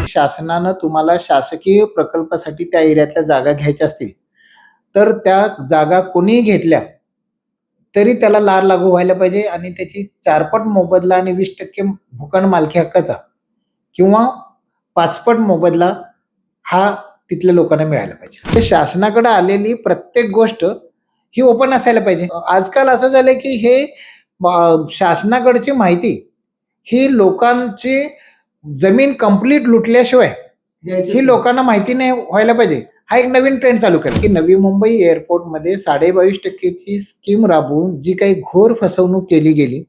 शासनानं तुम्हाला शासकीय प्रकल्पासाठी त्या एरियातल्या जागा घ्यायच्या असतील, तर त्या जागा कोणीही घेतल्या, तरी त्याला लार लागू व्हायला पाहिजे आणि त्याची 4 पट मोबदला आणि 20% भूखंड मालकी हक्काचा किंवा 5 पट मोबदला हा तिथल्या लोकांना मिळायला पाहिजे. तर शासनाकडे आलेली प्रत्येक गोष्ट ही ओपन असायला पाहिजे. आजकाल असं झालंय की हे शासनाकडची माहिती ही लोकांची जमीन कंप्लीट लुटल्याशिवाय ही लोकांना माहिती नाही व्हायला पाहिजे. हा एक नवीन ट्रेंड चालू केला की नवी मुंबई एअरपोर्टमध्ये 22.5% स्कीम राबवून जी काही घोर फसवणूक केली गेली,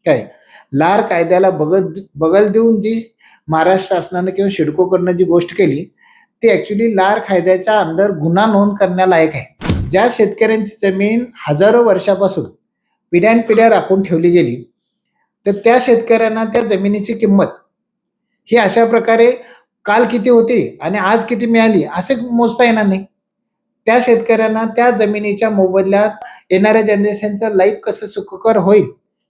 काय लार कायद्याला बगल देऊन जी महाराष्ट्र शासनानं किंवा सिडकोकडनं जी गोष्ट केली, ती ऍक्च्युली लार कायद्याच्या अंडर गुन्हा नोंद करण्यालायक आहे. ज्या शेतकऱ्यांची जमीन हजारो वर्षापासून पिढ्यानपिढ्या राखून ठेवली गेली, तर त्या शेतकऱ्यांना त्या जमिनीची किंमत ही अशा प्रकारे काल किती होती आणि आज किती मिळाली असे मोजता येणार नाही. त्या शेतकऱ्यांना त्या जमिनीच्या मोबदल्यात येणाऱ्या जनरेशनचं लाईफ कसं सुखकर होईल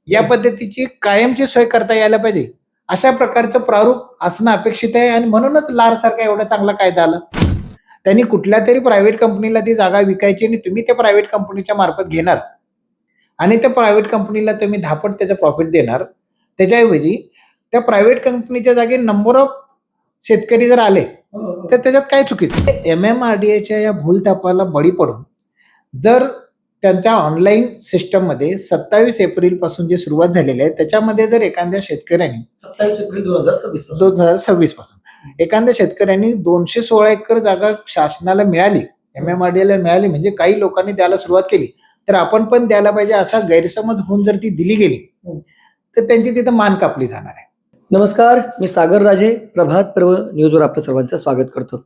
या पद्धतीची कायमची सोय करता यायला पाहिजे. अशा प्रकारचं प्रारूप असणं अपेक्षित आहे आणि म्हणूनच लार सारखा एवढा चांगला कायदा आला. त्यांनी कुठल्या तरी प्रायव्हेट कंपनीला ती जागा विकायची आणि तुम्ही त्या प्रायव्हेट कंपनीच्या मार्फत घेणार आणि त्या प्रायव्हेट कंपनीला तुम्ही 10 पट त्याचं प्रॉफिट देणार. त्याच्याऐवजी त्या प्रायव्हेट कंपनीच्या जागी नंबर ऑफ शेतकरी जर आले तर त्याच्यात काय चुकीचं. MMRDAच्या या भूलथापाला बळी पडून जर त्यांच्या ऑनलाईन सिस्टममध्ये 27 एप्रिल पासून जी सुरुवात झालेली आहे त्याच्यामध्ये जर एखाद्या शेतकऱ्यांनी 27 एप्रिल 2026 पासून एखाद्या शेतकऱ्यांनी 216 एकर जागा शासनाला मिळाली, MMRDAला मिळाली म्हणजे काही लोकांनी द्यायला सुरुवात केली, तर आपण पण द्यायला पाहिजे असा गैरसमज होऊन जर ती दिली गेली तर त्यांची तिथं मान कापली जाणार आहे. नमस्कार, मी सागर राजे, प्रभात पर्व न्यूजवर आपलं सर्वांचं स्वागत करतो.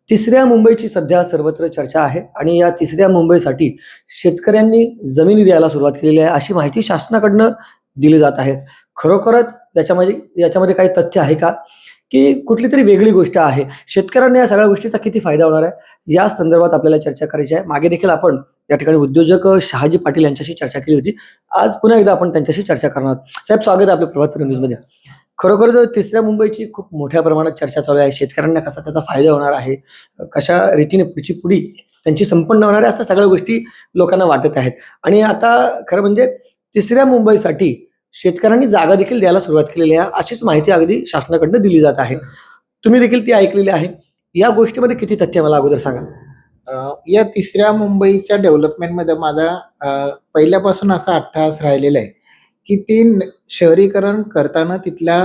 तिसऱ्या मुंबईची सध्या सर्वत्र चर्चा आहे आणि या तिसऱ्या मुंबईसाठी शेतकऱ्यांनी जमिनी द्यायला सुरुवात केलेली आहे अशी माहिती शासनाकडनं दिली जात आहे. खरोखरच याच्यामध्ये काही तथ्य आहे का, की कुठली तरी वेगळी गोष्ट आहे? शेतकऱ्यांना या सगळ्या गोष्टीचा किती फायदा होणार आहे, या संदर्भात आपल्याला चर्चा करायची आहे. मागे देखील आपण या ठिकाणी उद्योजक शहाजी पाटील यांच्याशी चर्चा केली होती. आज पुन्हा एकदा आपण त्यांच्याशी चर्चा करणार आहोत. साहेब, स्वागत आहे आपल्या प्रभात पर्व न्यूजमध्ये. खरोखरच तिसऱ्या मुंबईची खूप मोठ्या प्रमाणात चर्चा चालू आहे. शेतकऱ्यांना कसा त्याचा फायदा होणार आहे, कशा रीतीने पुढची पिढी त्यांची संपन्न होणार आहे, अशा सगळ्या गोष्टी लोकांना वाटत आहेत. आणि आता खरं म्हणजे तिसऱ्या मुंबईसाठी शेतकऱ्यांनी जागा देखील द्यायला सुरुवात केलेली आहे अशीच माहिती अगदी शासनाकडनं दिली जात आहे. तुम्ही देखील ती ऐकलेली आहे. या गोष्टीमध्ये किती तथ्य मला अगोदर सांगा. या तिसऱ्या मुंबईच्या डेव्हलपमेंटमध्ये माझा पहिल्यापासून असा अट्टहास राहिलेला आहे की शहरीकरण करताना तिथल्या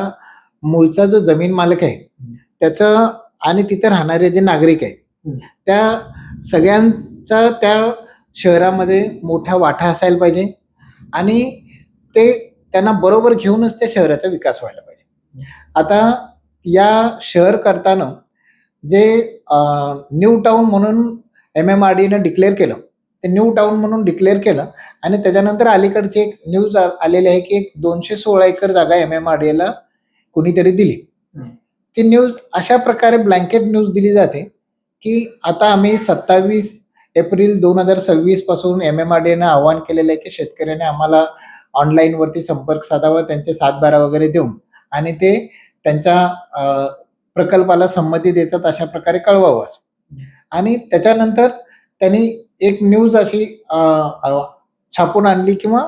मूळचा जो जमीन मालक आहे त्याचं आणि तिथे राहणारे जे नागरिक आहेत त्या सगळ्यांचा त्या शहरामध्ये मोठा वाटा असायला पाहिजे आणि ते त्यांना बरोबर घेऊनच त्या शहराचा विकास व्हायला पाहिजे. आता या शहर करताना जे न्यू टाउन म्हणून MMRDAनं डिक्लेअर केलं, ते न्यू टाउन म्हणून डिक्लेअर केलं आणि त्याच्यानंतर अलीकडची एक न्यूज आलेली आहे की 216 एकर जागा MMRDAला कुणीतरी दिली. ती न्यूज अशा प्रकारे ब्लँकेट न्यूज दिली जाते की आता आम्ही 27 एप्रिल 2026 पासून MMRDAनं आवाहन केलेलं आहे की शेतकऱ्याने आम्हाला ऑनलाईन वरती संपर्क साधावा, त्यांचे 7/12 वगैरे देऊन आणि ते त्यांच्या प्रकल्पाला संमती देतात अशा प्रकारे कळवावं. आणि त्याच्यानंतर त्यांनी एक न्यूज अशी छापून आणली किंवा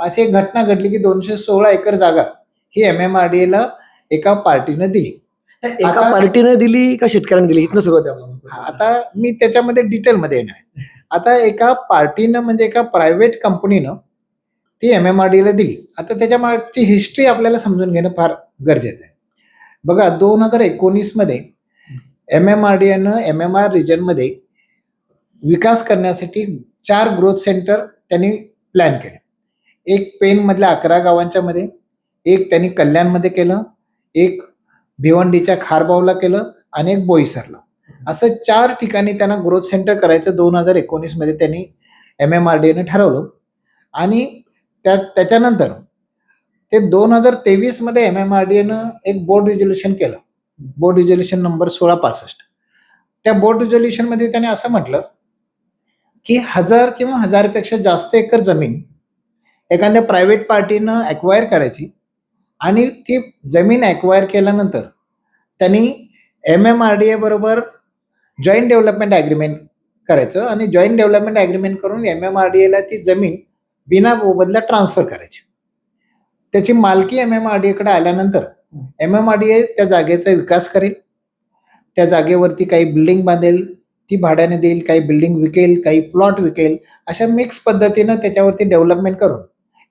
अशी एक घटना घडली की 216 एकर जागा ही MMRDAला एका पार्टीनं दिली. एका पार्टीने दिली का शेतकऱ्यांनी दिली, इथनं सुरुवात आहे. आता मी त्याच्यामध्ये डिटेलमध्ये येणार आहे. आता एका पार्टीनं म्हणजे एका प्रायव्हेट कंपनीनं ती MMRDAला दिली. आता त्याच्या मागची हिस्ट्री आपल्याला समजून घेणं फार गरजेचं आहे. बघा, 2019 मध्ये MMRDAनं MMR रिजनमध्ये विकास करण्यासाठी 4 ग्रोथ सेंटर त्यांनी प्लॅन केले. एक पेनमधल्या 11 गावांच्या मध्ये, एक त्यांनी कल्याणमध्ये केलं, एक भिवंडीच्या खारबावला केलं आणि एक बोईसरला. असं 4 ठिकाणी त्यांना ग्रोथ सेंटर करायचं 2019 मध्ये त्यांनी MMRDAनं ठरवलं. आणि त्याच्यानंतर ते 2023 मध्ये MMRDAनं एक बोर्ड रिझोल्युशन केलं, बोर्ड रिझोल्युशन नंबर 1665. त्या बोर्ड रिझोल्युशन मध्ये त्याने असं म्हटलं की 1000 किंवा 1000पेक्षा जास्त एकर जमीन एखाद्या प्रायव्हेट पार्टीनं ॲक्वायर करायची आणि ती जमीन ॲक्वायर केल्यानंतर त्यांनी MMRDA बरोबर जॉईंट डेव्हलपमेंट ॲग्रीमेंट करायचं आणि जॉईंट डेव्हलपमेंट ॲग्रीमेंट करून MMRDAला ती जमीन बिना मोबदला ट्रान्सफर करायची. त्याची मालकी MMRDAकडे आल्यानंतर MMRDA त्या जागेचा विकास करेल, त्या जागेवरती काही बिल्डिंग बांधेल, ती भाड्याने देईल, काही बिल्डिंग विकेल, काही प्लॉट विकेल, अशा मिक्स पद्धतीनं त्याच्यावरती डेव्हलपमेंट करून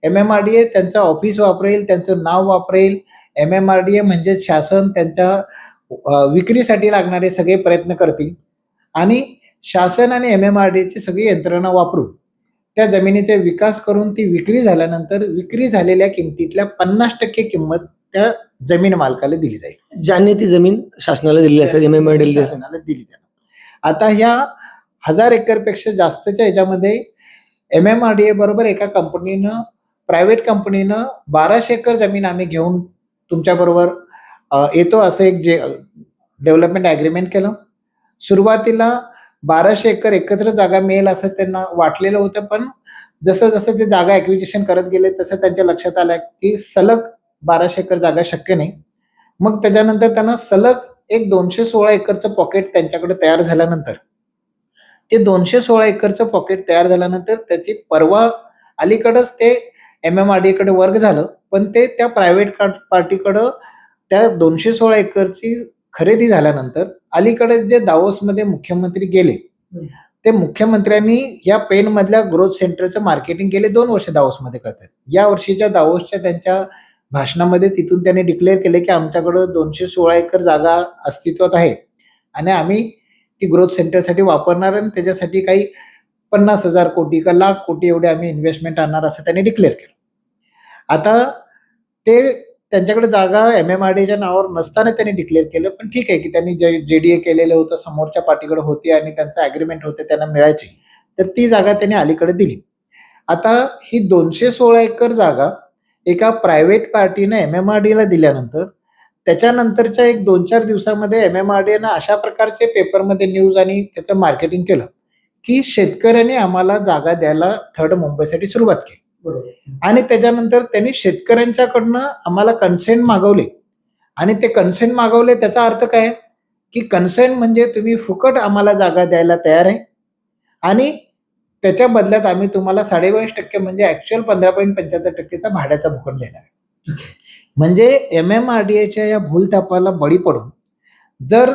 MMRDA त्यांचं ऑफिस वापरेल, त्यांचं नाव वापरेल. MMRDA म्हणजे शासन त्यांच्या विक्रीसाठी लागणारे सगळे प्रयत्न करतील आणि शासन आणि MMRDAची सगळी यंत्रणा वापरून त्या जमिनीचा विकास करून ती विक्री झाल्यानंतर विक्री झालेल्या किमतीतल्या 50% किंमत त्या जमीन मालकाला दिली जाईल. ज्यांनी ती जमीन शासनाला दिली असेल, MMRDA शासनाला दिली जाणार. आता ह्या 1000 एकरपेक्षा जास्तच्या ह्याच्यामध्ये MMRDA बरोबर एका कंपनीनं, प्रायव्हेट कंपनीनं 1200 एकर जमीन आम्ही घेऊन तुमच्याबरोबर येतो असं एक डेव्हलपमेंट ॲग्रीमेंट केलं. सुरुवातीला 1200 एकर एकत्र जागा मिळेल असं त्यांना वाटलेलं होतं, पण जसं जसं ते जागा ॲक्विजिशन करत गेले तसं त्यांच्या लक्षात आलं की सलग 1200 एकर जागा शक्य नाही. मग त्याच्यानंतर त्यांना सलग एक 216 एकरचं पॉकेट त्यांच्याकडे तयार झाल्यानंतर ते 216 एकरचं पॉकेट तयार झाल्यानंतर त्याची परवा अलीकडंच ते MMRDAकडे वर्ग झालं, पण ते त्या प्रायव्हेट पार्टीकडं त्या 216 एकरची खरेदी झाल्यानंतर अलीकडे जे दावोसमध्ये मुख्यमंत्री गेले, ते मुख्यमंत्र्यांनी या पेनमधल्या ग्रोथ सेंटरचं मार्केटिंग गेले 2 वर्ष दावोसमध्ये करतात. या वर्षीच्या दावोसच्या त्यांच्या भाषणामध्ये तिथून त्यांनी डिक्लेअर केले की आमच्याकडं 216 एकर जागा अस्तित्वात आहे आणि आम्ही ती ग्रोथ सेंटरसाठी वापरणार आणि त्याच्यासाठी काही 50,000 कोटी का लाख कोटी एवढे आम्ही इन्व्हेस्टमेंट आणणार असं त्यांनी डिक्लेअर केलं. आता ते त्यांच्याकडे जागा MMRDAच्या नावावर नसताना त्यांनी डिक्लेअर केलं, पण ठीक आहे की त्यांनी JDA केलेलं होतं, समोरच्या पार्टीकडे होती आणि त्यांचं ॲग्रीमेंट होते, त्यांना मिळायची, तर ती जागा त्यांनी अलीकडे दिली. आता ही 216 एकर जागा एका प्रायव्हेट पार्टीने MMRDAला दिल्यानंतर त्याच्यानंतरच्या एक 2-4 दिवसामध्ये MMRDAनं अशा प्रकारचे पेपरमध्ये न्यूज आणि त्याचं मार्केटिंग केलं की शेतकऱ्यांनी आम्हाला जागा द्यायला थर्ड मुंबईसाठी सुरुवात केली. आणि त्याच्यानंतर त्यांनी शेतकऱ्यांच्याकडनं आम्हाला कन्सेंट मागवले आणि ते कन्सेंट मागवले त्याचा अर्थ काय की कन्सेंट म्हणजे तुम्ही फुकट आम्हाला जागा द्यायला तयार आहे आणि त्याच्या बदल्यात आम्ही तुम्हाला 22.5% म्हणजे ॲक्च्युअल 15.75%चा भाड्याचा भुकट देणार आहे. म्हणजे MMRDAच्या या भूलथापाला बळी पडून जर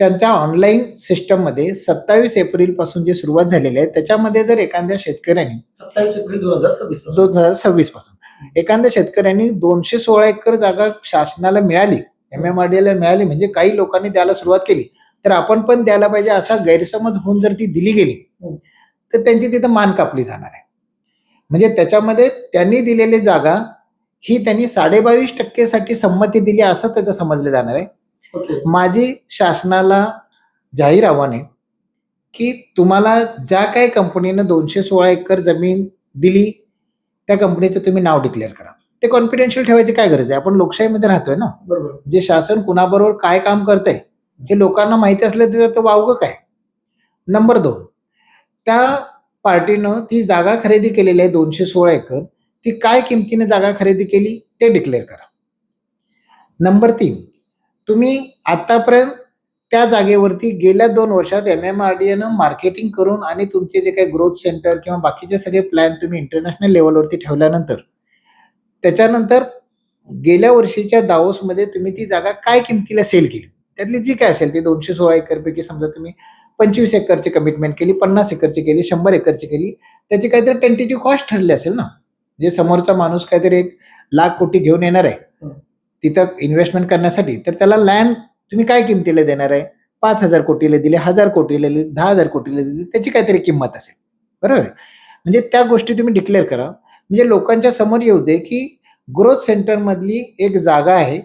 त्यांच्या ऑनलाईन सिस्टममध्ये 27 एप्रिलपासून जी सुरुवात झालेली आहे त्याच्यामध्ये जर एखाद्या शेतकऱ्यांनी 27 एप्रिल 2026 पासून एखाद्या शेतकऱ्यांनी 216 एकर जागा शासनाला मिळाली, MMRDAला मिळाली, म्हणजे काही लोकांनी द्यायला सुरुवात केली, तर आपण पण द्यायला पाहिजे असा गैरसमज होऊन जर ती दिली गेली तर त्यांची तिथं मान कापली जाणार आहे. म्हणजे त्याच्यामध्ये त्यांनी दिलेली जागा ही त्यांनी 22.5% साठी संमती दिली असं त्याचं समजलं जाणार आहे. माझी शासनाला जाहीर आव्हान आहे की तुम्हाला ज्या काही कंपनीनं 216 एकर जमीन दिली त्या कंपनीचं तुम्ही नाव डिक्लेअर करा. ते कॉन्फिडेन्शियल ठेवायची काय गरज आहे? आपण लोकशाहीमध्ये राहतोय ना. बरोबर. जे शासन कुणाबरोबर काय काम करतंय हे लोकांना माहिती असलं तर वावगं काय. नंबर 2, त्या पार्टीनं ती जागा खरेदी केलेली आहे 216 एकर, ती काय किमतीने जागा खरेदी केली ते डिक्लेअर करा. नंबर 3, तुम्ही आतापर्यंत त्या जागेवरती गेल्या 2 वर्षात MMRDAनं मार्केटिंग करून आणि तुमचे जे काही ग्रोथ सेंटर किंवा बाकीचे सगळे प्लॅन तुम्ही इंटरनॅशनल लेवलवरती ठेवल्यानंतर त्याच्यानंतर गेल्या वर्षीच्या दावोसमध्ये तुम्ही ती जागा काय किमतीला सेल केली, त्यातली जी काय असेल ती 216 एकरपैकी समजा तुम्ही 25 एकरची कमिटमेंट केली, 50 एकरची केली, 100 एकरची केली, त्याची काहीतरी टेंटेटिव्ह कॉस्ट ठरली असेल ना. म्हणजे समोरचा माणूस काहीतरी 1 लाख कोटी घेऊन येणार आहे तिथं इन्व्हेस्टमेंट करण्यासाठी, तर त्याला लँड तुम्ही काय किमतीला देणार आहे? 5,000 कोटीला दिली, 1,000 कोटीला दिली, 10,000 कोटीला दिली, त्याची काहीतरी किंमत असेल. बरोबर आहे. म्हणजे त्या गोष्टी तुम्ही डिक्लेअर करा, म्हणजे लोकांच्या समोर येऊ दे की ग्रोथ सेंटरमधली एक जागा आहे,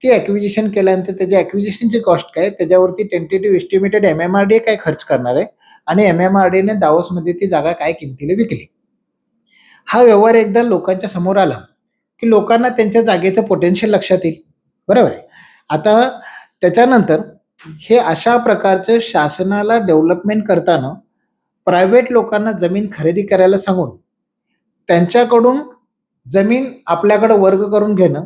ती ॲक्विजिशन केल्यानंतर त्याची ॲक्विजिशनची कॉस्ट काय, त्याच्यावरती टेंटेटिव्ह एस्टिमेटेड MMRDA काय खर्च करणार आहे आणि MMRDAने दावोसमध्ये ती जागा काय किमतीला विकली. हा व्यवहार एकदा लोकांच्या समोर आला की लोकांना त्यांच्या जागेचं पोटेन्शियल लक्षात येईल. बरोबर आहे. आता त्याच्यानंतर हे अशा प्रकारचं शासनाला डेव्हलपमेंट करताना प्रायव्हेट लोकांना जमीन खरेदी करायला सांगून त्यांच्याकडून जमीन आपल्याकडे वर्ग करून घेणं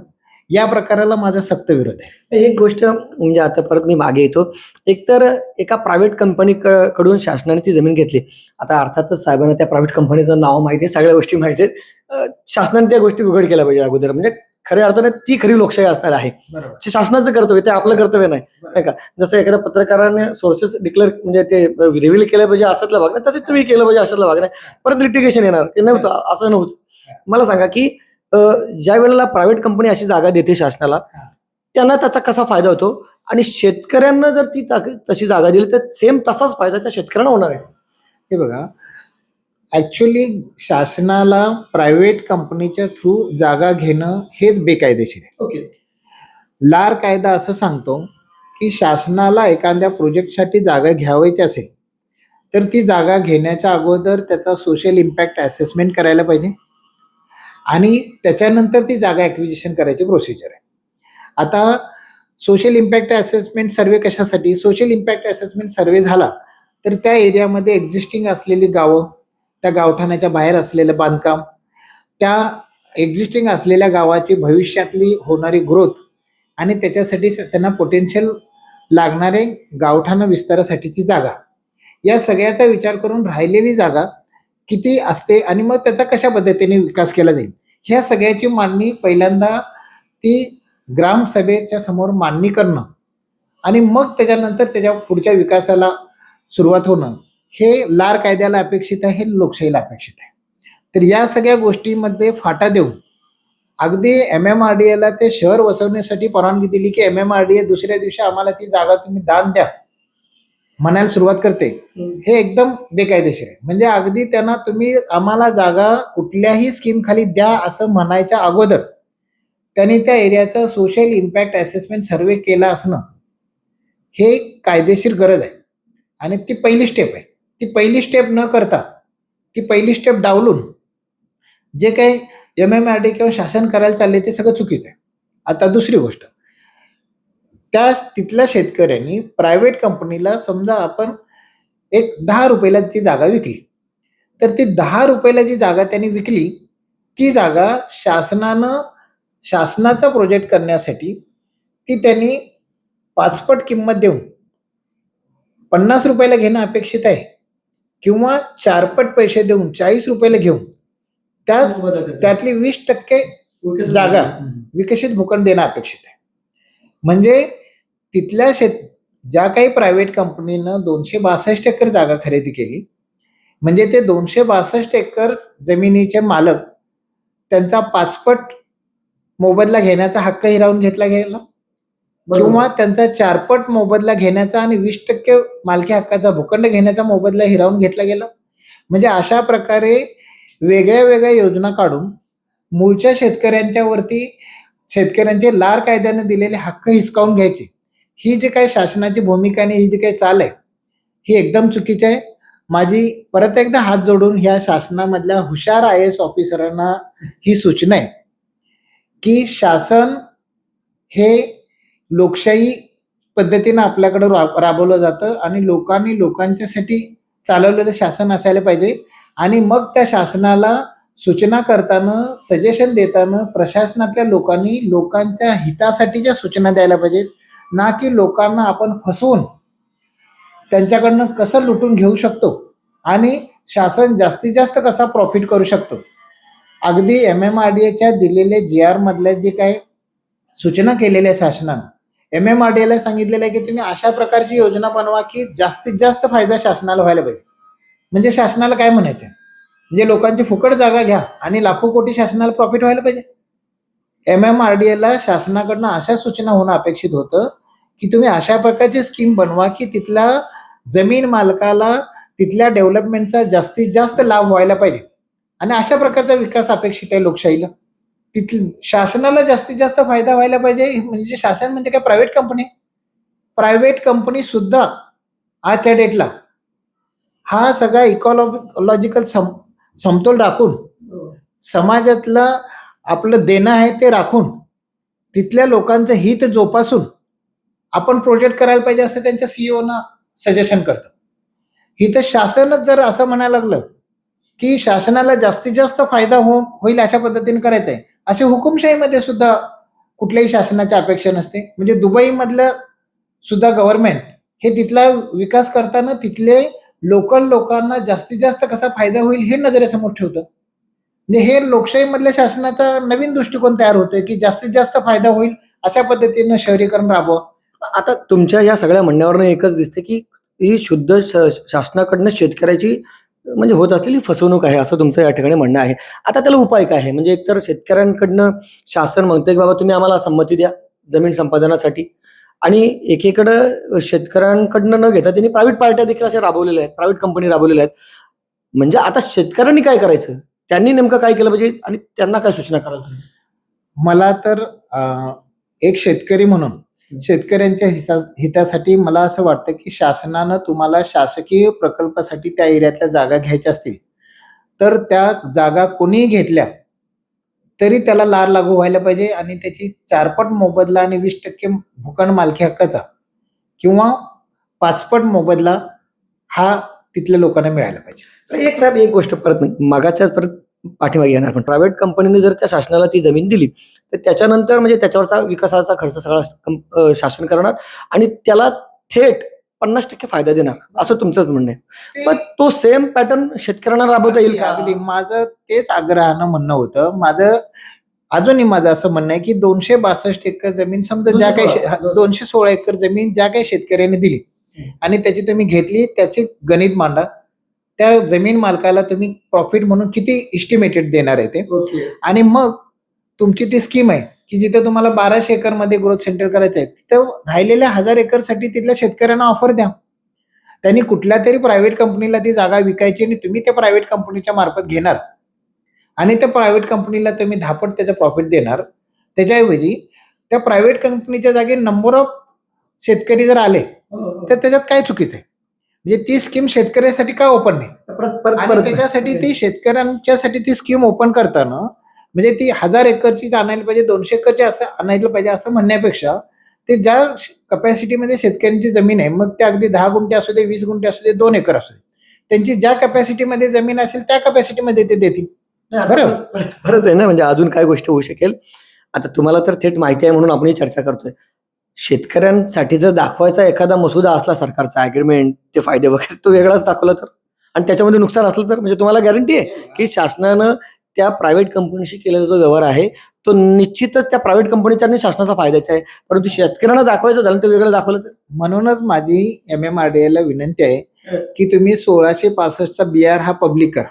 या प्रकाराला माझा सक्त विरोध आहे. एक गोष्ट म्हणजे आता परत मी मागे येतो. एकतर एका प्रायव्हेट कंपनी कडून शासनाने ती जमीन घेतली. आता अर्थातच साहेबांना त्या प्रायव्हेट कंपनीचं नाव माहिती आहे, सगळ्या गोष्टी माहिती आहेत. शासनाने त्या गोष्टी उघड केल्या पाहिजे अगोदर. म्हणजे खऱ्या अर्थाने ती खरी लोकशाही असणार आहे. बरोबर. जे शासनाचं कर्तव्य, ते आपलं कर्तव्य नाही, नाही का? जसं एखाद्या पत्रकाराने सोर्सेस डिक्लेअर म्हणजे ते रिव्हील केलं पाहिजे अशातलं भाग नाही, तसंच तुम्ही केलं पाहिजे अशातला भाग नाही. परत लिटिगेशन येणार की नव्हतं, असं नव्हतं. मला सांगा की ज्या वेळेला प्रायव्हेट कंपनी अशी जागा देते शासनाला, त्यांना त्याचा कसा फायदा होतो आणि शेतकऱ्यांना जर ती तशी जागा दिली तर सेम तसाच फायदा त्या शेतकऱ्यांना होणार आहे. हे बघा, ऍक्च्युली शासनाला प्रायव्हेट कंपनीच्या थ्रू जागा घेणं हेच बेकायदेशीर आहे. ओके. लार कायदा असं सांगतो की शासनाला एखाद्या प्रोजेक्टसाठी जागा घ्यावायची असेल तर ती जागा घेण्याच्या अगोदर त्याचा सोशल इम्पॅक्ट असेसमेंट करायला पाहिजे आणि त्याच्यानंतर ती जागा ॲक्विजिशन करायची प्रोसिजर आहे. आता सोशल इम्पॅक्ट असेसमेंट सर्वे कशासाठी? सोशल इम्पॅक्ट असेसमेंट सर्वे झाला तर त्या एरियामध्ये एक्झिस्टिंग असलेली गावं, त्या गावठाणाच्या बाहेर असलेलं बांधकाम, त्या एक्झिस्टिंग असलेल्या गावाची भविष्यातली होणारी ग्रोथ आणि त्याच्यासाठी त्यांना पोटेन्शियल लागणारे गावठाणं विस्तारासाठीची जागा, या सगळ्याचा विचार करून राहिलेली जागा किती असते आणि मग त्याचा कशा पद्धतीने विकास केला जाईल, ह्या सगळ्याची मांडणी पहिल्यांदा ती ग्रामसभेच्या समोर मांडणी करणं आणि मग त्याच्यानंतर त्याच्या पुढच्या विकासाला सुरुवात होणं हे लार कायद्याला अपेक्षित आहे, हे लोकशाहीला अपेक्षित आहे. तर या सगळ्या गोष्टींमध्ये फाटा देऊन अगदी MMRDA ते शहर वसवण्यासाठी परवानगी दिली की MMRDA दुसऱ्या दिवशी आम्हाला ती जागा तुम्ही दान द्या म्हणायला सुरुवात करते, हे एकदम बेकायदेशीर आहे. म्हणजे अगदी त्यांना तुम्ही आम्हाला जागा कुठल्याही स्कीम खाली द्या असं म्हणायच्या अगोदर त्यांनी त्या एरियाचा सोशल इम्पॅक्ट असेसमेंट सर्वे केला असणं हे कायदेशीर गरज आहे आणि ती पहिली स्टेप आहे. ती पहिली स्टेप न करता ती पहिली स्टेप डावलून जे काही MMRDA किंवा शासन करायला चालले ते सगळं चुकीचं आहे. आता दुसरी गोष्ट, त्या तिथल्या शेतकऱ्यांनी प्रायव्हेट कंपनीला समजा आपण एक 10 रुपयाला ती जागा विकली, तर ती 10 रुपयाला जी जागा त्यांनी विकली ती जागा शासनाचा प्रोजेक्ट करण्यासाठी ती त्यांनी 5पट किंमत देऊन 50 रुपयाला घेणं अपेक्षित आहे किंवा 4पट पैसे देऊन 40 रुपयाला घेऊन त्यातली 20% जागा विकसित भूखंड देणं अपेक्षित आहे. म्हणजे तिथल्या ज्या काही प्रायव्हेट कंपनीनं 262 एकर जागा खरेदी केली, म्हणजे ते 262 एकर जमिनीचे मालक त्यांचा 5पट मोबदला घेण्याचा हक्क हिरावून घेतला गेला किंवा त्यांचा 4पट मोबदला घेण्याचा आणि 20% मालकी हक्काचा भूखंड घेण्याचा मोबदला हिरावून घेतला गेला. म्हणजे अशा प्रकारे वेगळ्या वेगळ्या योजना काढून मूळच्या शेतकऱ्यांच्या वरती शेतकऱ्यांचे लार कायद्याने दिलेले हक्क हिसकावून घ्यायचे, ही जी काही शासनाची भूमिका आणि ही जी काही चाल आहे ही एकदम चुकीची आहे. माझी परत एकदा हात जोडून ह्या शासनामधल्या हुशार IAS ऑफिसरांना ही सूचना आहे की शासन हे लोकशाही पद्धतीनं आपल्याकडे राबवलं जातं आणि लोकांनी लोकांच्यासाठी चालवलेलं शासन असायला पाहिजे आणि मग त्या शासनाला सूचना करताना, सजेशन देताना प्रशासनातल्या लोकांनी लोकांच्या हितासाठीच्या सूचना द्यायला पाहिजेत, ना की लोकांना आपण फसवून त्यांच्याकडनं कसं लुटून घेऊ शकतो आणि शासन जास्तीत जास्त कसा प्रॉफिट करू शकतो. अगदी MMRDAच्या दिलेल्या GR मधल्या जे काही सूचना केलेल्या शासनानं MMRDAला सांगितलेलं आहे की तुम्ही अशा प्रकारची योजना बनवा की जास्तीत जास्त फायदा शासनाला व्हायला पाहिजे. म्हणजे शासनाला काय म्हणायचं आहे, म्हणजे लोकांची फुकट जागा घ्या आणि लाखो कोटी शासनाला प्रॉफिट व्हायला पाहिजे. MMRDAला शासनाकडनं अशा सूचना होणं अपेक्षित होतं की तुम्ही अशा प्रकारची स्कीम बनवा की तिथल्या जमीन मालकाला तिथल्या डेव्हलपमेंटचा जास्तीत जास्त लाभ व्हायला पाहिजे आणि अशा प्रकारचा विकास अपेक्षित आहे लोकशाहीला. शासनाला जास्तीत जास्त फायदा व्हायला पाहिजे. म्हणजे शासन म्हणजे काय प्रायव्हेट कंपनी? प्रायव्हेट कंपनी सुद्धा आजच्या डेटला हा सगळा इकॉलॉजिकल समतोल राखून, समाजातलं आपलं देणं आहे ते राखून, तिथल्या लोकांचं हित जोपासून आपण प्रोजेक्ट करायला पाहिजे असं त्यांच्या CEOना सजेशन करतं. इथं शासनच जर असं म्हणायला लागलं की शासनाला जास्तीत जास्त फायदा होईल अशा पद्धतीने करायचं आहे, असे हुकुमशाहीमध्ये सुद्धा कुठल्याही शासनाची अपेक्षा नसते. म्हणजे दुबईमधलं सुद्धा गव्हर्नमेंट हे तिथला विकास करताना तिथले लोकल लोकांना जास्तीत जास्त कसा फायदा होईल हे नजरेसमोर ठेवतं. म्हणजे हे लोकशाहीमधल्या शासनाचा नवीन दृष्टिकोन तयार होतोय, की जास्तीत जास्त फायदा होईल अशा पद्धतीनं शहरीकरण राबवा. आता तुमच्या या सगळ्या म्हणण्यावरनं एकच दिसते की ही शुद्ध शासनाकडनं शेतकऱ्याची म्हणजे होत असलेली फसवणूक आहे, असं तुमचं या ठिकाणी म्हणणं आहे. आता त्याला उपाय काय आहे? म्हणजे एकतर शेतकऱ्यांकडनं शासन म्हणतंय की बाबा तुम्ही आम्हाला संमती द्या जमीन संपादनासाठी, आणि एकीकडं शेतकऱ्यांकडनं न घेता त्यांनी प्रायव्हेट पार्ट्या देखील अशा राबवलेल्या आहेत, प्रायव्हेट कंपनी राबवलेल्या आहेत. म्हणजे आता शेतकऱ्यांनी काय करायचं? त्यांनी नेमकं काय केलं पाहिजे आणि त्यांना काय सूचना कराल तुम्ही? मला तर एक शेतकरी म्हणून शेतकऱ्यांच्या हितासाठी मला असं वाटतं, की शासनानं तुम्हाला शासकीय प्रकल्पासाठी त्या एरियातल्या जागा घ्यायच्या असतील, तर त्या जागा कोणीही घेतल्या तरी त्याला लार लागू व्हायला पाहिजे आणि त्याची 4 पट मोबदला आणि 20% भूखंड मालकी हक्काचा किंवा 5 पट मोबदला हा तिथल्या लोकांना मिळायला पाहिजे. तर एक साहेब एक गोष्ट परत मागाच्याच परत पाठीमागे येणार, पण प्रायव्हेट कंपनीने जर त्या शासनाला ती जमीन दिली तर त्याच्यानंतर म्हणजे त्याच्यावरचा विकासाचा खर्च सगळा शासन करणार आणि त्याला थेट 50% फायदा देणार, असं तुमचंच म्हणणं आहे. पण तो सेम पॅटर्न शेतकऱ्यांना राबवता येईल का? अगदी माझं तेच आग्रहानं म्हणणं होतं. अजूनही माझं असं म्हणणं आहे, की 262 एकर जमीन समजा ज्या काही 216 एकर जमीन ज्या काही शेतकऱ्यांनी दिली आणि त्याची तुम्ही घेतली, त्याचे गणित मांडा. त्या जमीन मालकाला तुम्ही प्रॉफिट म्हणून किती इस्टिमेटेड देणार आहे ते, ओके. आणि मग तुमची ती स्कीम आहे की जिथे तुम्हाला 1200 एकर मध्ये ग्रोथ सेंटर करायचं आहे, तिथं राहिलेल्या 1000 एकरसाठी तिथल्या शेतकऱ्यांना ऑफर द्या. त्यांनी कुठल्या तरी प्रायव्हेट कंपनीला ती जागा विकायची आणि तुम्ही त्या प्रायव्हेट कंपनीच्या मार्फत घेणार आणि त्या प्रायव्हेट कंपनीला तुम्ही 10 पट त्याचं प्रॉफिट देणार. त्याच्याऐवजी त्या प्रायव्हेट कंपनीच्या जागी नंबर ऑफ शेतकरी जर आले तर त्याच्यात काय चुकीचं आहे? म्हणजे ती स्कीम शेतकऱ्यासाठी का ओपन नाही? आणि त्याच्यासाठी ती शेतकऱ्यांच्यासाठी ती स्कीम ओपन करताना म्हणजे ती 1000 एकरचीच आणायला पाहिजे, 200 एकरची असं आणायला पाहिजे असं म्हणण्यापेक्षा ते ज्या कपॅसिटीमध्ये शेतकऱ्यांची जमीन आहे, मग ते अगदी 10 गुंठे असू दे, 20 गुंठे असू दे, 2 एकर असू दे, त्यांची ज्या कपॅसिटीमध्ये जमीन असेल त्या कपॅसिटीमध्ये ते देतील. बरोबर. परत आहे ना, म्हणजे अजून काय गोष्ट होऊ शकेल. आता तुम्हाला तर थेट माहिती आहे म्हणून आपण ही चर्चा करतोय. शेतकऱ्यांसाठी जर दाखवायचा एखादा मसुदा असला सरकारचा अग्रीमेंट, ते फायदे वगैरे, तो वेगळाच दाखवला तर आणि त्याच्यामध्ये नुकसान असलं तर म्हणजे तुम्हाला गॅरंटी आहे की शासनानं त्या प्रायव्हेट कंपनीशी केलेला जो व्यवहार आहे तो निश्चितच त्या प्रायव्हेट कंपनीचा आणि शासनाचा फायद्याचा आहे. परंतु शेतकऱ्यांना दाखवायचं झालं तर वेगळं दाखवलं तर म्हणूनच माझी MMRDA ला विनंती आहे की तुम्ही 1665 चा BR हा पब्लिक करा.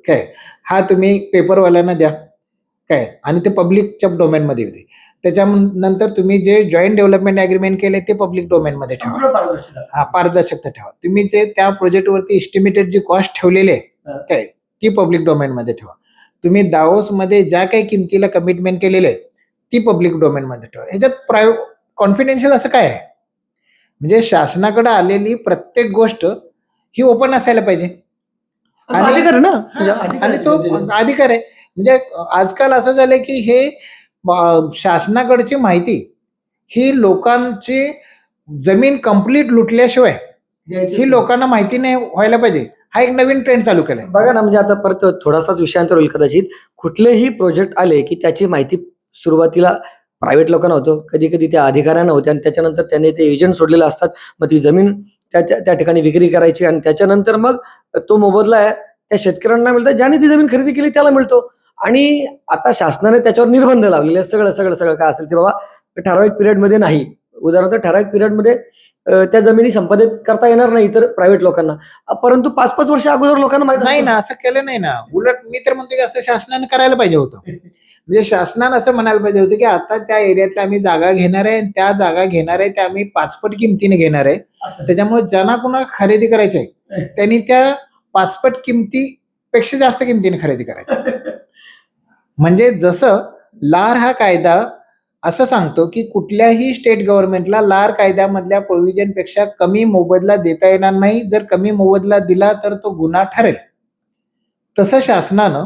काय हा तुम्ही पेपरवाल्यांना द्या काय, आणि ते पब्लिकच्या डोमेन मध्ये होते. त्याच्यानंतर तुम्ही जे जॉईंट डेव्हलपमेंट अग्रीमेंट केले ते पब्लिक डोमेन मध्ये ठेवा. हा, पारदर्शकता ठेवा. तुम्ही जे त्या प्रोजेक्टवरती एस्टिमेटेड जी कॉस्ट ठेवलेली आहे काय, ती पब्लिक डोमेन मध्ये ठेवा. तुम्ही दावोस मध्ये ज्या काही किमतीला कमिटमेंट केलेलं आहे ती पब्लिक डोमेन मध्ये ठेवा. ह्याच्यात कॉन्फिडेन्शियल असं काय आहे? म्हणजे शासनाकडे आलेली प्रत्येक गोष्ट ही ओपन असायला पाहिजे अधिकार आहे ना, आणि तो अधिकार आहे. म्हणजे आजकाल असं झालंय की हे शासनाकडची माहिती ही लोकांची जमीन कंप्लीट लुटल्याशिवाय ही लोकांना माहिती नाही व्हायला पाहिजे. हा एक नवीन ट्रेंड चालू केलाय. बघा ना, म्हणजे आता परत थोडासाच विषयांतर होईल कदाचित. कुठलेही प्रोजेक्ट आले की त्याची माहिती सुरुवातीला प्रायव्हेट लोकांना होतं, कधी कधी त्या अधिकाऱ्यांना होते आणि त्याच्यानंतर त्यांनी ते एजंट सोडलेले असतात. मग ती जमीन त्या ठिकाणी विक्री करायची आणि त्याच्यानंतर मग तो मोबदला आहे त्या शेतकऱ्यांना मिळतो, ज्याने ती जमीन खरेदी केली त्याला मिळतो. आणि आता शासनाने त्याच्यावर निर्बंध लावलेले सगळं सगळं सगळं काय असेल ते बाबा ठराविक पिरियडमध्ये नाही. उदाहरणार्थ ठराविक पिरियडमध्ये त्या जमिनी संपादित करता येणार नाही इतर प्रायव्हेट लोकांना. परंतु 5-5 वर्ष अगोदर लोकांना माहिती नाही ना, असं केलं नाही ना. उलट मी तर म्हणतो की असं शासनाने करायला पाहिजे होतं. म्हणजे शासनानं असं म्हणायला पाहिजे होतं की आता त्या एरियातल्या आम्ही जागा घेणार आहे, त्या जागा घेणार आहे त्या आम्ही 5 पट किमतीने घेणार आहे. त्याच्यामुळे ज्यांना कुणा खरेदी करायची आहे त्यांनी त्या 5 पट किमतीपेक्षा जास्त किमतीने खरेदी करायची. म्हणजे जसं लार हा कायदा असं सांगतो की कुठल्याही स्टेट गव्हर्नमेंटला लार कायद्यामधल्या प्रोव्हिजन पेक्षा कमी मोबदला देता येणार नाही. जर कमी मोबदला दिला तर तो गुन्हा ठरेल. तसं शासनानं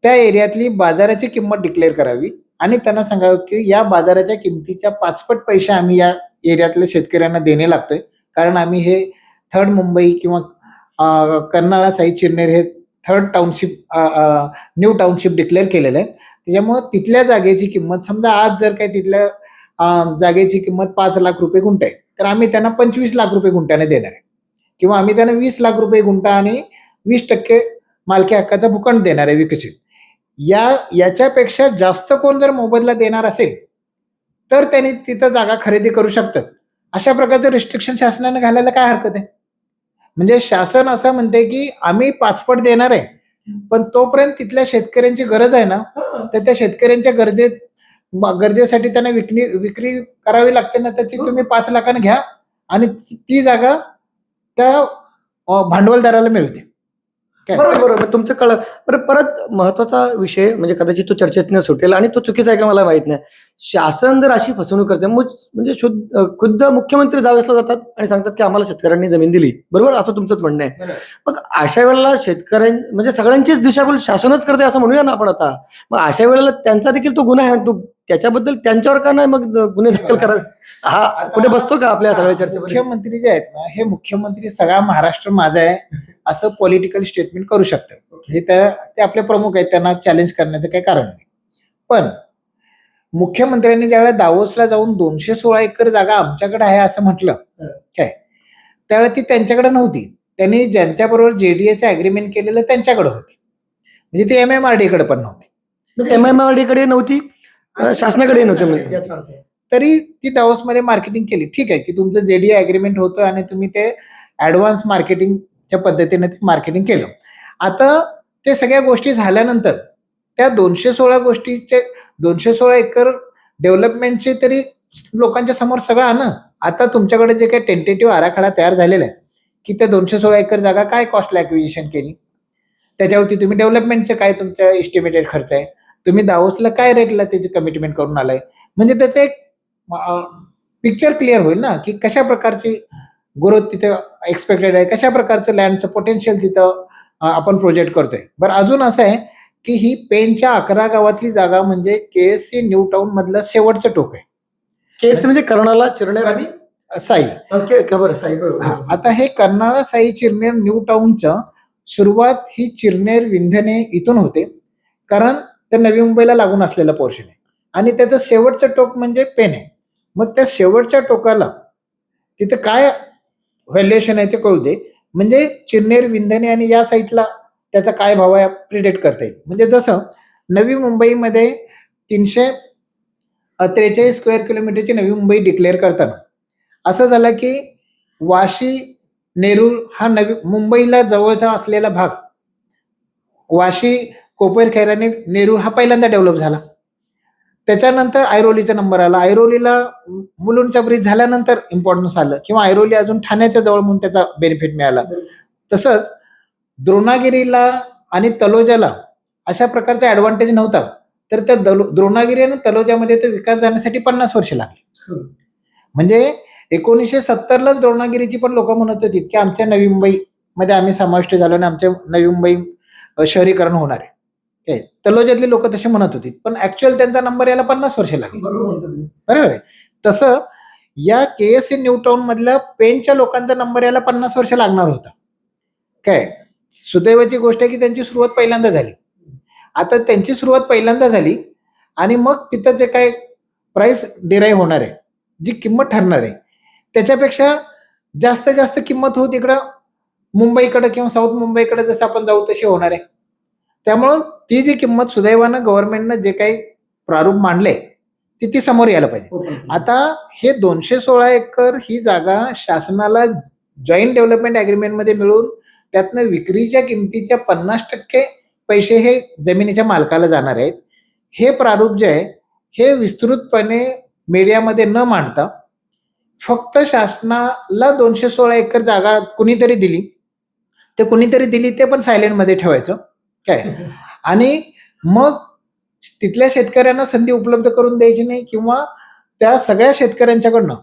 त्या एरियातली बाजाराची किंमत डिक्लेअर करावी आणि त्यांना सांगावं की या बाजाराच्या किमतीच्या 5 पट पैसे आम्ही या एरियातल्या शेतकऱ्यांना देणे लागतोय, कारण आम्ही हे थर्ड मुंबई किंवा कर्नाळा, साई, चिरनेर हे third township new township declare केलेलं आहे. त्याच्यामुळं तिथल्या जागेची किंमत समजा आज जर काही तिथल्या जागेची किंमत 5 लाख रुपये गुंठा आहे, तर आम्ही त्यांना 25 लाख रुपये गुंठ्याने देणार आहे, किंवा आम्ही त्यांना 20 लाख रुपये गुंठा आणि 20% मालकी हक्काचा भूखंड देणार आहे विकसित. याच्यापेक्षा जास्त कोण जर मोबदला देणार असेल तर त्यांनी तिथं जागा खरेदी करू शकतात. अशा प्रकारचं रिस्ट्रिक्शन शासनाने घालायला काय हरकत आहे? म्हणजे शासन असं म्हणते की आम्ही पाचपट देणार आहे, पण तोपर्यंत तिथल्या शेतकऱ्यांची गरज आहे ना, तर त्या शेतकऱ्यांच्या गरजेसाठी त्यांना विक्री करावी लागते ना, तर ती तुम्ही 5 लाखाने घ्या आणि ती जागा त्या भांडवलदाराला मिळते. काय? बरोबर तुमचं कळलं. बरं, परत महत्वाचा विषय म्हणजे कदाचित तो चर्चेतनं सुटेल आणि तो चुकीचा आहे का मला माहित नाही. शासन जर अशी फसवणूक करते म्हणजे खुद्द मुख्यमंत्री दावेसला जातात आणि सांगतात की आम्हाला शेतकऱ्यांनी जमीन दिली, बरोबर, असं तुमचंच म्हणणं आहे. मग अशा वेळेला म्हणजे सगळ्यांचीच दिशाभूल शासनच करते असं म्हणूया ना आपण आता. मग अशा वेळेला त्यांचा देखील तो गुन्हा आहे, तो त्याच्याबद्दल त्यांच्यावर का नाही मग गुन्हे दाखल करावे? हा कुठे बसतो का आपल्या सगळ्या चर्चेमध्ये? मुख्यमंत्री जे आहेत ना, हे मुख्यमंत्री सगळा महाराष्ट्र माझा आहे असं पॉलिटिकल स्टेटमेंट करू शकतात. म्हणजे ते आपले प्रमुख आहेत, त्यांना चॅलेंज करण्याचं काही कारण नाही. पण मुख्यमंत्र्यांनी ज्यावेळेला दावोसला जाऊन 216 एकर जागा आमच्याकडे आहे असं म्हटलं काय, त्यावेळेला ती त्यांच्याकडे नव्हती. त्यांनी ज्यांच्याबरोबर जेडीएचं अग्रीमेंट केलेलं त्यांच्याकडे होती, म्हणजे ती MMRD कडे पण नव्हती. MMRD कडे नव्हती, शासनाकडे नव्हते म्हणजे. तरी ती दावोसमध्ये मार्केटिंग केली. ठीक आहे की तुमचं जेडीए अग्रीमेंट होतं आणि तुम्ही ते ऍडव्हान्स मार्केटिंगच्या पद्धतीने ते मार्केटिंग केलं. आता ते सगळ्या गोष्टी झाल्यानंतर त्या 216 एकर डेव्हलपमेंटचे तरी लोकांच्या समोर सगळं आणं. आता तुमच्याकडे जे काही टेंटेटिव्ह आराखडा तयार झालेला आहे की त्या 216 एकर जागा काय कॉस्टला ऍक्विजिशन केली, त्याच्यावरती तुम्ही डेव्हलपमेंटचे काय तुमच्या एस्टिमेटेड खर्च आहे, तुम्ही दावोसला काय रेटला त्याची कमिटमेंट करून आलाय, म्हणजे त्याचं एक पिक्चर क्लिअर होईल ना की कशा प्रकारची ग्रोथ तिथे एक्सपेक्टेड आहे, कशा प्रकारचं लँडचं पोटेन्शियल तिथं आपण प्रोजेक्ट करतोय. बरं, अजून असं आहे की ही पेणच्या 11 गावातली जागा म्हणजे KSC न्यू टाउन मधलं शेवटचं टोक आहे. केस म्हणजे कर्नाळा चिरनेर आणि साई. आता हे कर्नाळा साई चिरनेर न्यू टाउनचं सुरुवात ही चिरनेर विंधने इथून होते, कारण ते नवी मुंबईला लागून असलेला पोर्शन आहे, आणि त्याचं शेवटचं टोक म्हणजे पेण आहे. मग त्या शेवटच्या टोकाला तिथे काय व्हॅल्युएशन आहे ते कळू दे, म्हणजे चिरनेर विंधने आणि या साईडला त्याचा काय भाव आहे प्रिडेट करता येईल. म्हणजे जसं नवी मुंबईमध्ये 343 स्क्वेअर किलोमीटरची नवी मुंबई डिक्लेअर करताना असं झालं की वाशी नेरूळ हा नवी मुंबईला जवळचा असलेला भाग, वाशी कोपर खैराने नेरूळ हा पहिल्यांदा डेव्हलप झाला. त्याच्यानंतर ऐरोलीचा नंबर आला, ऐरोलीला मुलुंडचा ब्रिज झाल्यानंतर इम्पॉर्टन्स आलं, किंवा ऐरोली अजून ठाण्याच्या जवळ म्हणून त्याचा बेनिफिट मिळाला. तसंच द्रोणागिरीला आणि तलोजाला अशा प्रकारचा ऍडव्हान्टेज नव्हता, तर त्या द्रोणागिरी आणि तलोजामध्ये तो विकास जाण्यासाठी 50 वर्ष लागली. म्हणजे 1970लाच द्रोणागिरीची पण लोक म्हणत होती की आमच्या नवी मुंबईमध्ये आम्ही समाविष्ट झालो आणि आमच्या नवी मुंबई शहरीकरण होणार आहे. तलोजातली लोक तसे म्हणत होती, पण ऍक्च्युअल त्यांचा नंबर याला 50 वर्ष लागली. बरोबर आहे. तसं या KSC न्यू टाउन मधल्या पेणच्या लोकांचा नंबर याला 50 वर्ष लागणार होता. काय सुदैवाची गोष्ट आहे की त्यांची सुरुवात पहिल्यांदा झाली. आता त्यांची सुरुवात पहिल्यांदा झाली आणि मग तिथं जे काय प्राइस डिराईव्ह होणार आहे, जी किंमत ठरणार आहे, त्याच्यापेक्षा जास्त किंमत होत इकडं मुंबईकडे किंवा साऊथ मुंबईकडे जसं आपण जाऊ तशी होणार आहे. त्यामुळं ती जी किंमत सुदैवानं गव्हर्नमेंटनं जे काही प्रारूप मांडले ती समोर यायला पाहिजे. आता हे 216 एकर ही जागा शासनाला जॉईंट डेव्हलपमेंट अग्रीमेंटमध्ये मिळून त्यातनं विक्रीच्या किमतीच्या 50% पैसे हे जमिनीच्या मालकाला जाणार आहेत. हे प्रारूप जे आहे हे विस्तृतपणे मीडियामध्ये न मांडता फक्त शासनाला 216 एकर जागा कुणीतरी दिली, ते पण सायलेंटमध्ये ठेवायचं काय, आणि मग तिथल्या शेतकऱ्यांना संधी उपलब्ध करून द्यायची नाही, किंवा त्या सगळ्या शेतकऱ्यांच्याकडनं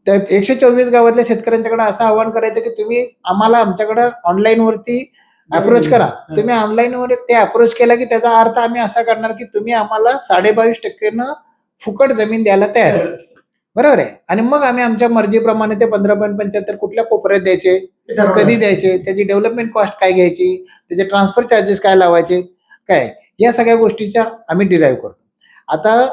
त्या 124 गावातल्या शेतकऱ्यांच्याकडे असं आवाहन करायचं की तुम्ही आम्हाला आमच्याकडे ऑनलाईन वरती अप्रोच करा. तुम्ही ऑनलाईन वर ते अप्रोच केला की त्याचा अर्थ आम्ही असा करणार की तुम्ही आम्हाला 22.5% फुकट जमीन द्यायला तयार आहे. बरोबर आहे. आणि मग आम्ही आमच्या मर्जीप्रमाणे ते 15.75 कुठल्या कोपऱ्यात द्यायचे कधी द्यायचे, त्याची डेव्हलपमेंट कॉस्ट काय घ्यायची, त्याचे ट्रान्सफर चार्जेस काय लावायचे, काय या सगळ्या गोष्टीच्या आम्ही डिराईव्ह करतो. आता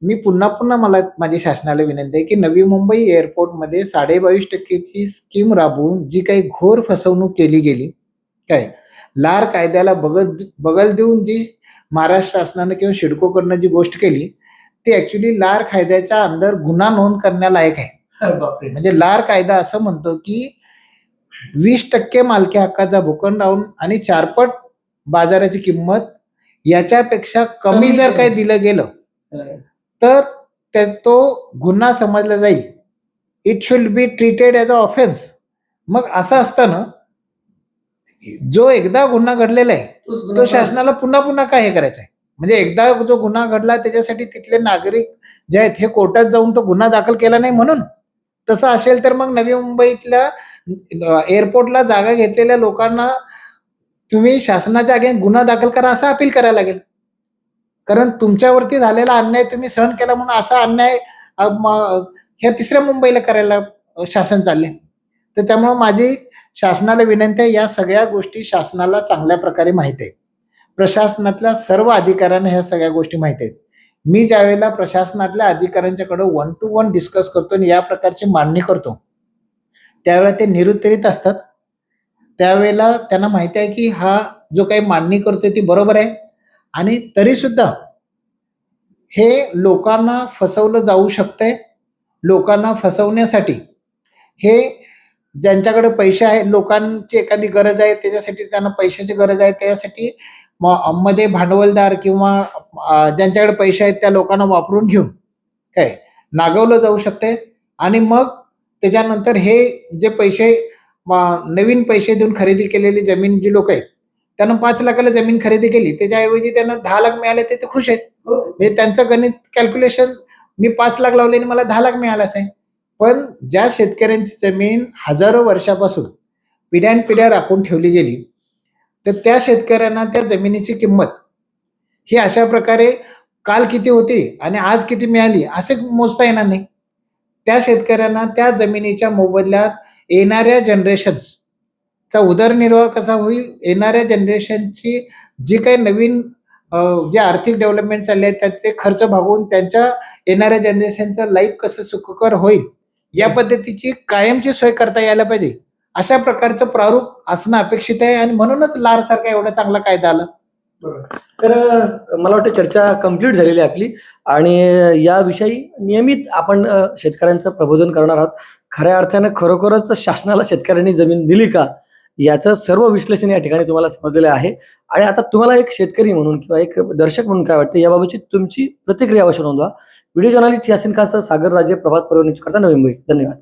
मी पुन्हा पुन्हा मला माझी शासनाला विनंती आहे की नवी मुंबई एअरपोर्टमध्ये 22.5% स्कीम राबवून जी काही घोर फसवणूक केली गेली, काय लार कायद्याला बगल देऊन जी महाराष्ट्र शासनानं किंवा सिडकोकडनं जी गोष्ट केली ती ऍक्च्युली लार कायद्याच्या अंडर गुन्हा नोंद करण्यालायक आहे. म्हणजे लार कायदा असं म्हणतो की 20% मालकी हक्काचा भूखंडावून आणि 4 पट बाजाराची किंमत याच्यापेक्षा कमी जर काही दिलं गेलं तर तो गुन्हा समजला जाईल. It should be treated as a offence. मग असं असताना जो एकदा गुन्हा घडलेला आहे तो शासनाला पुन्हा पुन्हा काय हे करायचं आहे. म्हणजे एकदा जो गुन्हा घडला त्याच्यासाठी तिथले नागरिक जे आहेत हे कोर्टात जाऊन तो गुन्हा दाखल केला नाही म्हणून. तसं असेल तर मग नवी मुंबईतल्या एअरपोर्टला जागा घेतलेल्या लोकांना तुम्ही शासनाच्या अगेन्स्ट गुन्हा दाखल करा असं अपील करायला लागेल. कारण तुमच्यावरती झालेला अन्याय तुम्ही सहन केला म्हणून असा अन्याय ह्या तिसऱ्या मुंबईला करायला शासन चालले. तर त्यामुळं माझी शासनाला विनंती आहे, या सगळ्या गोष्टी शासनाला चांगल्या प्रकारे माहीत आहेत. प्रशासनातल्या सर्व अधिकाऱ्यांना ह्या सगळ्या गोष्टी माहीत आहेत. मी ज्यावेळेला प्रशासनातल्या अधिकाऱ्यांच्याकडे 1 to 1 डिस्कस करतो आणि या प्रकारची मांडणी करतो त्यावेळेला ते निरुत्तरित असतात. त्यावेळेला त्यांना माहिती आहे की हा जो काही मांडणी करतोय ती बरोबर आहे आणि तरी सुद्धा हे लोकांना फसवलं जाऊ शकतंय. लोकांना फसवण्यासाठी हे ज्यांच्याकडे पैसे आहेत, लोकांची एखादी गरज आहे त्याच्यासाठी त्यांना पैशाची गरज आहे त्यासाठी मध्ये भांडवलदार किंवा ज्यांच्याकडे पैसे आहेत त्या लोकांना वापरून घेऊन काय नागवलं जाऊ शकते आणि मग त्याच्यानंतर हे जे पैसे नवीन पैसे देऊन खरेदी केलेली जमीन जी लोक आहेत त्यांना 5 लाखाला जमीन खरेदी केली त्याच्याऐवजी त्यांना 10 लाख मिळाले ते खुश आहेत. म्हणजे त्यांचं गणित कॅल्क्युलेशन मी 5 लाख लावले आणि मला 10 लाख मिळालाच आहे. पण ज्या शेतकऱ्यांची जमीन हजारो वर्षापासून पिढ्यानपिढ्या राखून ठेवली गेली तर त्या शेतकऱ्यांना त्या जमिनीची किंमत ही अशा प्रकारे काल किती होती आणि आज किती मिळाली असे मोजता येणार नाही. त्या शेतकऱ्यांना त्या जमिनीच्या मोबदल्यात येणाऱ्या जनरेशन्सचा उदरनिर्वाह कसा होईल, येणाऱ्या जनरेशनची जी काही नवीन जे आर्थिक डेव्हलपमेंट चालले आहेत त्याचे खर्च भागवून त्यांच्या येणाऱ्या जनरेशनचं लाईफ कसं सुखकर होईल या पद्धतीची कायमची सोय करता यायला पाहिजे. अशा प्रकारचं प्रारूप असणं अपेक्षित आहे आणि म्हणूनच लार सारखा एवढा चांगला कायदा आला. तर मला वाटतं चर्चा कंप्लीट झालेली आहे आपली आणि याविषयी नियमित आपण शेतकऱ्यांचं प्रबोधन करणार आहोत. खऱ्या अर्थानं खरोखरच शासनाला शेतकऱ्यांनी जमीन दिली का याचं सर्व विश्लेषण या ठिकाणी तुम्हाला समजलेलं आहे. आणि आता तुम्हाला एक शेतकरी म्हणून किंवा एक दर्शक म्हणून काय वाटतं याबाबतची तुमची प्रतिक्रिया अवश्य नोंदवा. व्हिडिओ जर्नलिस्ट यासिन खानसह सागर राजे, प्रभात पर्व न्यूज करता नवी मुंबई. धन्यवाद.